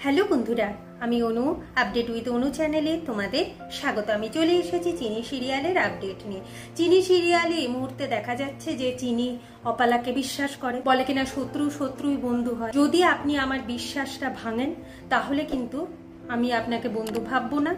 Hello বন্ধুরা, আমি অনু। Update with অনু চ্যানেলে তোমাদের স্বাগত। আমি চলে এসেছি চিনি সিরিয়ালের আপডেট নিয়ে। চিনি সিরিয়ালে এই মুহূর্তে দেখা যাচ্ছে যে চিনি অপালাকে বিশ্বাস করে, বলে কিনা শত্রুই বন্ধু হয়। যদি আপনি আমার বিশ্বাসটা ভাঙেন তাহলে কিন্তু আমি আপনাকে বন্ধু ভাববো না,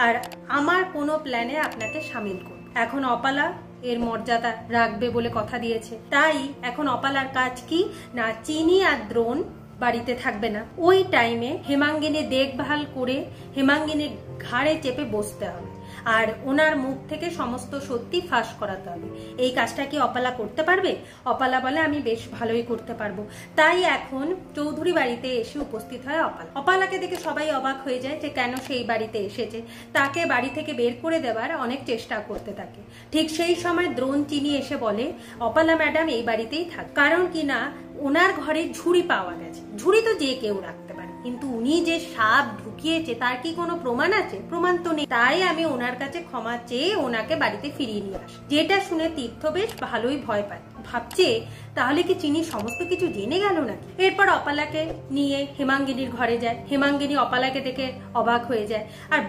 আর আমার কোনো প্ল্যানে আপনাকে সামিল করব। এখন অপালা এর মর্যাদা রাখবে বলে কথা দিয়েছে, তাই এখন অপালার কাজ কি না, চিনি আর দ্রোণ বাড়িতে থাকবে না। ওই টাইমে হেমাঙ্গিনী দেখভাল করে হেমাঙ্গিনীর ঘাড়ে চেপে বসতে হবে, আর ওনার মুখ থেকে সমস্ত সত্যি ফাঁস করাতে হবে। এই কাজটা কি অপালা করতে পারবে? অপালা বলে আমি বেশ ভালোই করতে পারবো। তাই এখন চৌধুরী বাড়িতে এসে উপস্থিত হয় অপালা। অপালাকে দেখে সবাই অবাক হয়ে যায় যে কেন সেই বাড়িতে এসেছে। তাকে বাড়ি থেকে বের করে দেওয়ার অনেক চেষ্টা করতে থাকে। ঠিক সেই সময় দ্রোণ চিনি এসে বলে অপালা ম্যাডাম এই বাড়িতেই থাক, কারণ কি না ওনার ঘরে ঝুড়ি পাওয়া গেছে। ঝুড়ি তো যে কেউ রাখতে পারে, কিন্তু উনি যে সাপ ঢুকিয়েছে তার কি কোনো প্রমাণ আছে? প্রমাণ তো নেই। তাই আমি ওনার কাছে ক্ষমা চেয়ে ওনাকে বাড়িতে ফিরিয়ে নিয়ে আসি। যেটা শুনে তীর্থ বেশ ভালোই ভয় পায়, ভাবছে তাহলে কি চিনি সমস্ত কিছু জেনে গেল নাকি। এরপর অপালাকে নিয়ে হেমাঙ্গিনীর ঘরে যায়। হেমাঙ্গিনী অপালাকে দেখে অবাক হয়ে যায়, আর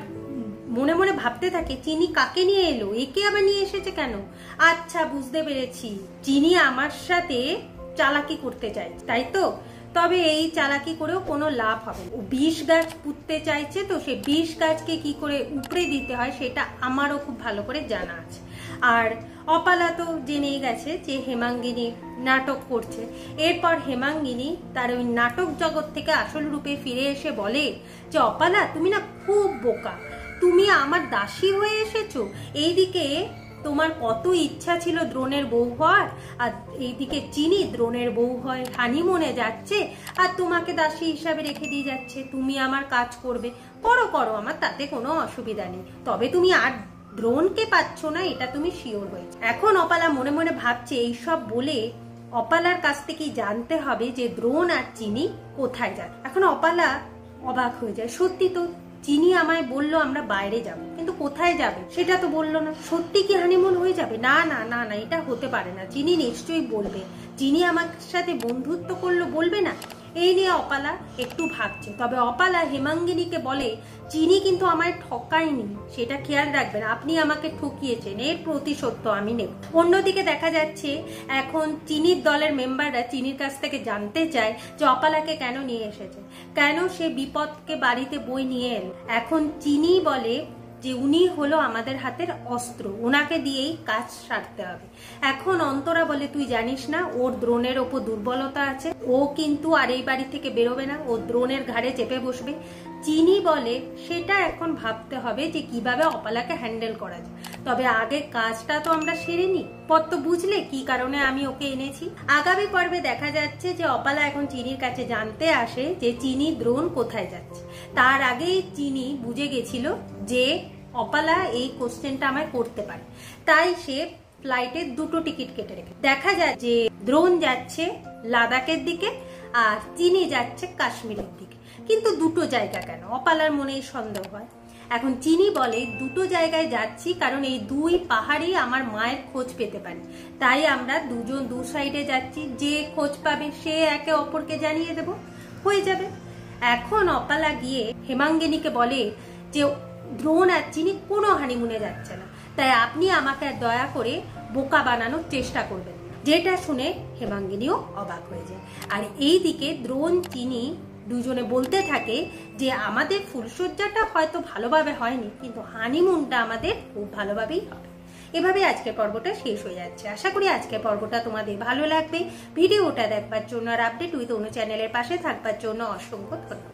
মনে মনে ভাবতে থাকে চিনি কাকে নিয়ে এলো, একে আবার নিয়ে এসেছে কেন? আচ্ছা, বুঝতে পেরেছি, চিনি আমার সাথে চালাকি করতে চাই, তাই তো? তবে এই চালাকি করেও কোনো লাভ হবে না। ও 20 গাছ পুঁততে চাইছে, তো সে 20 গাছকে কি করে উপড়ে দিতে হয় সেটা আমারও খুব ভালো করে জানা আছে। আর অপালা তো জেনেই গেছে যে হেমাঙ্গিনী নাটক করছে। এরপর হেমাঙ্গিনী তার ওই নাটক জগৎ থেকে আসল রূপে ফিরে এসে বলে যে অপালা তুমি না খুব বোকা, তুমি আমার দাসী হয়ে এসেছো। এইদিকে তোমার কত ইচ্ছা ছিল দ্রোণের বউ হওয়ার, আর এইদিকে চিনি দ্রোণের বউ হয়, হানিমুনে যাচ্ছে, আর তোমাকে দাসী হিসাবে রেখে দিয়ে যাচ্ছে। তুমি আমার কাজ করবে, করো করো, আমার তাতে কোনো অসুবিধা নেই, তবে তুমি আর দ্রোণকে পাচ্ছ না, এটা তুমি শিওর হয়ে। এখন অপালা মনে মনে ভাবছে এইসব বলে অপালার কাছ থেকেই জানতে হবে যে দ্রোণ আর চিনি কোথায় যায়। এখন অপালা অবাক হয়ে যায়, সত্যি তো চিনি আমায় বললো আমরা বাইরে যাব, কিন্তু কোথায় যাবে সেটা তো বললো না। সত্যি কি হানিমুন হয়ে যাবে? না না না না, এটা হতে পারে না। চিনি নিশ্চয়ই বলবে, চিনি আমার সাথে বন্ধুত্ব করলো, বলবে না? এই নিয়ে অপালা একটু ভাবছে। তবে অপালা হেমাঙ্গিনীকে বলে চিনি কিন্তু আমায় ঠকায়নি, সেটা খেয়াল রাখবেন, আপনি আমাকে ঠকিয়েছেন, এর প্রতিশোধ তো আমি নেব। অন্যদিকে দেখা যাচ্ছে এখন চিনির দলের মেম্বাররা চিনির কাছ থেকে জানতে চায় যে অপালাকে কেন নিয়ে এসেছে, কেন সে বিপদকে বাড়িতে বই নিয়ে এলো। এখন চিনি বলে যে উনি হলো আমাদের হাতের অস্ত্র, ওনাকে দিয়েই কাজ সারতে হবে। এখন অন্তরা বলে তুই জানিস না ওর দ্রোণের ওপর দুর্বলতা আছে, ও কিন্তু আর এই বাড়ি থেকে বেরোবে না, ও দ্রোণের ঘাড়ে চেপে বসবে। চিনি বলে সেটা এখন ভাবতে হবে যে কিভাবে অপালাকে হ্যান্ডেল করা যায়, তবে আগে কাজটা তো আমরা সেরে নি। পর তো বুঝলে কি কারণে আমি ওকে এনেছি। আগামী পর্বে দেখা যাচ্ছে যে অপালা এখন চিনির কাছে জানতে আসে যে চিনি দ্রোণ কোথায় যাচ্ছে। তার আগেই চিনি বুঝে গেছিল যে অপালা এই কোশ্চেনটা আমায় করতে পারে, তাই সে ফ্লাইটের 2টো টিকিট কেটে রেখে। দেখা যায় যে দ্রোণ যাচ্ছে লাদাখের দিকে আর চিনি যাচ্ছে কাশ্মীরের দিকে, কিন্তু 2টো জায়গা কেন? অপালার মনে সন্দেহ হয়। এখন চিনি বলে 2টো জায়গায় যাচ্ছি কারণ এই 2 পাহাড়ি আমার মায়ের খোঁজ পেতে পারি, তাই আমরা দুজন 2 সাইডে যাচ্ছি, যে খোঁজ পাবে সে একে অপরকে জানিয়ে দেব, হয়ে যাবে। এখন অপালা গিয়ে হেমাঙ্গিনীকে বলে যে দ্রোণ আর চিনি কোনো হানিমুনে যাচ্ছে না, তাই আপনি আমাকে দয়া করে বোকা বানানোর চেষ্টা করবেন। যেটা শুনে হেমাঙ্গিনীও অবাক হয়ে যায়। আর এইদিকে দ্রোণ চিনি দুজনে বলতে থাকে যে আমাদের ফুলসজ্জাটা হয়তো ভালোভাবে হয়নি, কিন্তু হানিমুনটা আমাদের খুব ভালোভাবেই হবে। এভাবে আজকের পর্বটা শেষ হয়ে যাচ্ছে। আশা করি আজকের পর্বটা তোমাদের ভালো লাগবে। ভিডিওটা দেখবার জন্য আর আপডেট উইথ অনু চ্যানেলের পাশে থাকবার জন্য অসংখ্য ধন্যবাদ।